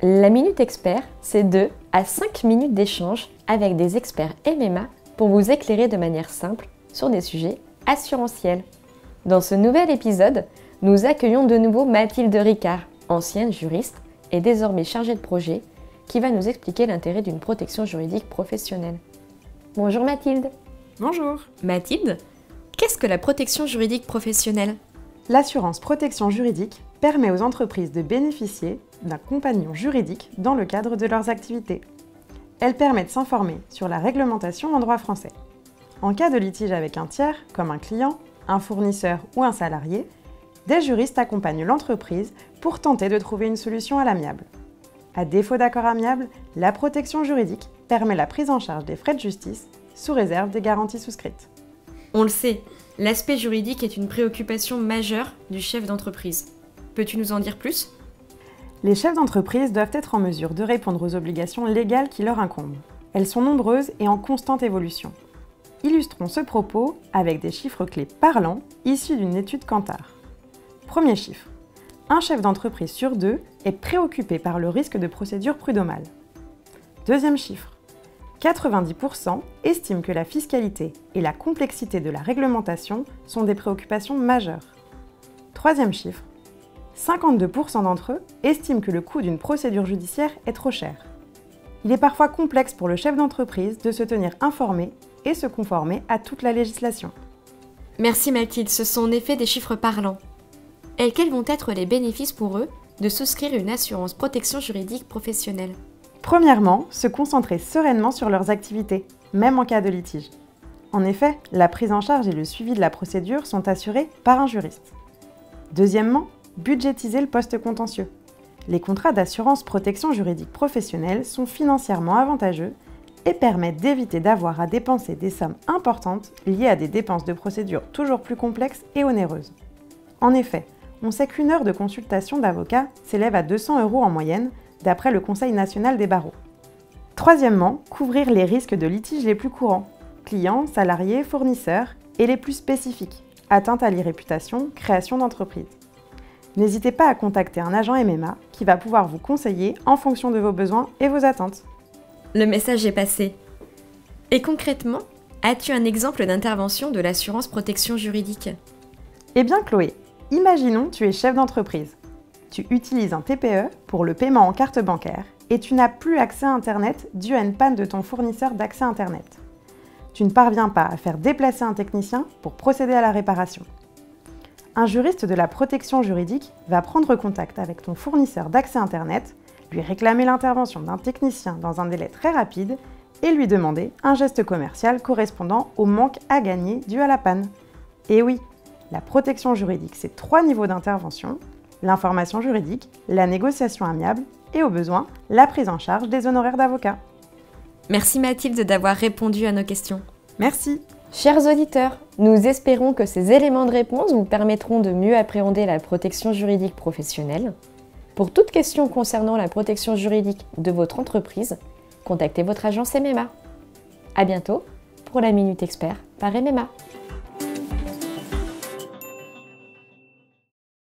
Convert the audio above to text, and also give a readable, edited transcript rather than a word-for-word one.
La Minute Expert, c'est 2 à 5 minutes d'échange avec des experts MMA pour vous éclairer de manière simple sur des sujets assurantiels. Dans ce nouvel épisode, nous accueillons de nouveau Mathilde Ricard, ancienne juriste et désormais chargée de projet, qui va nous expliquer l'intérêt d'une protection juridique professionnelle. Bonjour Mathilde. Bonjour. Mathilde, qu'est-ce que la protection juridique professionnelle ? L'assurance protection juridique permet aux entreprises de bénéficier d'un compagnon juridique dans le cadre de leurs activités. Elle permet de s'informer sur la réglementation en droit français. En cas de litige avec un tiers, comme un client, un fournisseur ou un salarié, des juristes accompagnent l'entreprise pour tenter de trouver une solution à l'amiable. À défaut d'accord amiable, la protection juridique permet la prise en charge des frais de justice sous réserve des garanties souscrites. On le sait, l'aspect juridique est une préoccupation majeure du chef d'entreprise. Peux-tu nous en dire plus ? Les chefs d'entreprise doivent être en mesure de répondre aux obligations légales qui leur incombent. Elles sont nombreuses et en constante évolution. Illustrons ce propos avec des chiffres clés parlants issus d'une étude Kantar. Premier chiffre. Un chef d'entreprise sur 2 est préoccupé par le risque de procédure prud'homale. Deuxième chiffre. 90% estiment que la fiscalité et la complexité de la réglementation sont des préoccupations majeures. Troisième chiffre. 52% d'entre eux estiment que le coût d'une procédure judiciaire est trop cher. Il est parfois complexe pour le chef d'entreprise de se tenir informé et se conformer à toute la législation. Merci Mathilde, ce sont en effet des chiffres parlants. Et quels vont être les bénéfices pour eux de souscrire une assurance protection juridique professionnelle ? Premièrement, se concentrer sereinement sur leurs activités, même en cas de litige. En effet, la prise en charge et le suivi de la procédure sont assurés par un juriste. Deuxièmement, budgétiser le poste contentieux. Les contrats d'assurance protection juridique professionnelle sont financièrement avantageux et permettent d'éviter d'avoir à dépenser des sommes importantes liées à des dépenses de procédure toujours plus complexes et onéreuses. En effet, on sait qu'une heure de consultation d'avocat s'élève à 200 € en moyenne, d'après le Conseil national des barreaux. Troisièmement, couvrir les risques de litige les plus courants, clients, salariés, fournisseurs, et les plus spécifiques, atteinte à l'irréputation, création d'entreprise. N'hésitez pas à contacter un agent MMA qui va pouvoir vous conseiller en fonction de vos besoins et vos attentes. Le message est passé. Et concrètement, as-tu un exemple d'intervention de l'assurance protection juridique ? Eh bien Chloé, imaginons tu es chef d'entreprise. Tu utilises un TPE pour le paiement en carte bancaire et tu n'as plus accès à Internet dû à une panne de ton fournisseur d'accès Internet. Tu ne parviens pas à faire déplacer un technicien pour procéder à la réparation. Un juriste de la protection juridique va prendre contact avec ton fournisseur d'accès Internet, lui réclamer l'intervention d'un technicien dans un délai très rapide et lui demander un geste commercial correspondant au manque à gagner dû à la panne. Et oui, la protection juridique, c'est 3 niveaux d'intervention: l'information juridique, la négociation amiable et au besoin, la prise en charge des honoraires d'avocat. Merci Mathilde d'avoir répondu à nos questions. Merci. Chers auditeurs, nous espérons que ces éléments de réponse vous permettront de mieux appréhender la protection juridique professionnelle. Pour toute question concernant la protection juridique de votre entreprise, contactez votre agence MMA. À bientôt pour la Minute Expert par MMA.